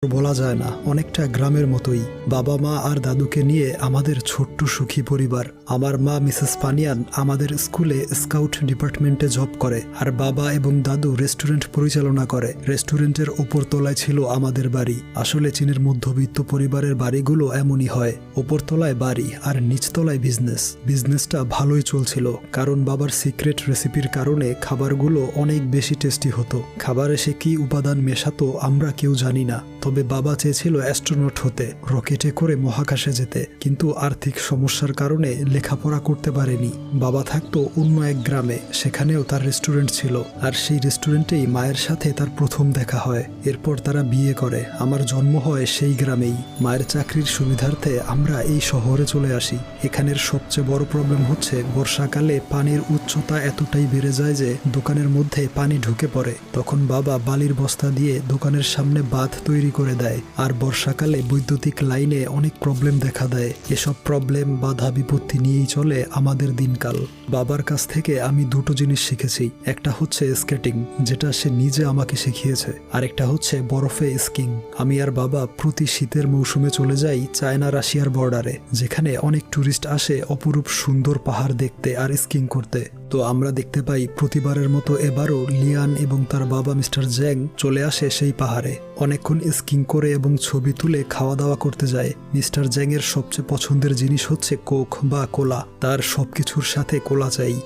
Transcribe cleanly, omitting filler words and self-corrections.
বলা যায় না, অনেকটা গ্রামের মতোই। বাবা মা আর দাদুকে নিয়ে আমাদের ছোট্ট সুখী পরিবার। আমার মা মিসেস পানিয়ান আমাদের স্কুলে স্কাউট ডিপার্টমেন্টে জব করে, আর বাবা এবং দাদু রেস্টুরেন্ট পরিচালনা করে। রেস্টুরেন্টের ওপর তলায় ছিল আমাদের বাড়ি। আসলে চীনের মধ্যবিত্ত পরিবারের বাড়িগুলো এমনই হয়, ওপর তলায় বাড়ি আর নিচতলায় বিজনেস। বিজনেসটা ভালোই চলছিল, কারণ বাবার সিক্রেট রেসিপির কারণে খাবারগুলো অনেক বেশি টেস্টি হতো। খাবারে সে কি উপাদান মেশাতো আমরা কেউ জানি না। তবে বাবা চেয়েছিল অ্যাস্ট্রোনট হতে, রকেটে করে মহাকাশে যেতে, কিন্তু আর্থিক সমস্যার কারণে লেখাপড়া করতে পারেনি। বাবা থাকতো অন্য এক গ্রামে, সেখানেও তার রেস্টুরেন্ট ছিল, আর সেই রেস্টুরেন্টেই মায়ের সাথে তার প্রথম দেখা হয়। এরপর তারা বিয়ে করে, আমার জন্ম হয় সেই গ্রামেই। মায়ের চাকরির সুবিধার্থে আমরা এই শহরে চলে আসি। এখানের সবচেয়ে বড় প্রবলেম হচ্ছে বর্ষাকালে পানির উচ্চতা এতটাই বেড়ে যায় যে দোকানের মধ্যে পানি ঢুকে পড়ে। তখন বাবা বালির বস্তা দিয়ে দোকানের সামনে বাঁধ তৈরি করে দেয়, আর বর্ষাকালে বৈদ্যুতিক লাইনে অনেক প্রবলেম দেখা দেয়। এসব প্রবলেম বাধা বিপত্তি নিয়েই চলে আমাদের দিনকাল। বাবার কাছ থেকে আমি দুটো জিনিস শিখেছি। একটা হচ্ছে স্কেটিং, যেটা সে নিজে আমাকে শিখিয়েছে, আর একটা হচ্ছে বরফে স্কিং। আমি আর বাবা প্রতি শীতের মৌসুমে চলে যাই চায়না রাশিয়ার বর্ডারে, যেখানে অনেক ট্যুরিস্ট আসে অপরূপ সুন্দর পাহাড় দেখতে আর স্কিং করতে। তো আমরা দেখতে পাই প্রতিবারের মতো এবারও লিয়ান এবং তার বাবা মিস্টার জ্যাং চলে আসে সেই পাহাড়ে। অনেকক্ষণ স্কিং করে এবং ছবি তুলে খাওয়া দাওয়া করতে যায়। মিস্টার জ্যাং এর সবচেয়ে পছন্দের জিনিস হচ্ছে কোক বা কোলা। তার সবকিছুর সাথে কোলা চাই।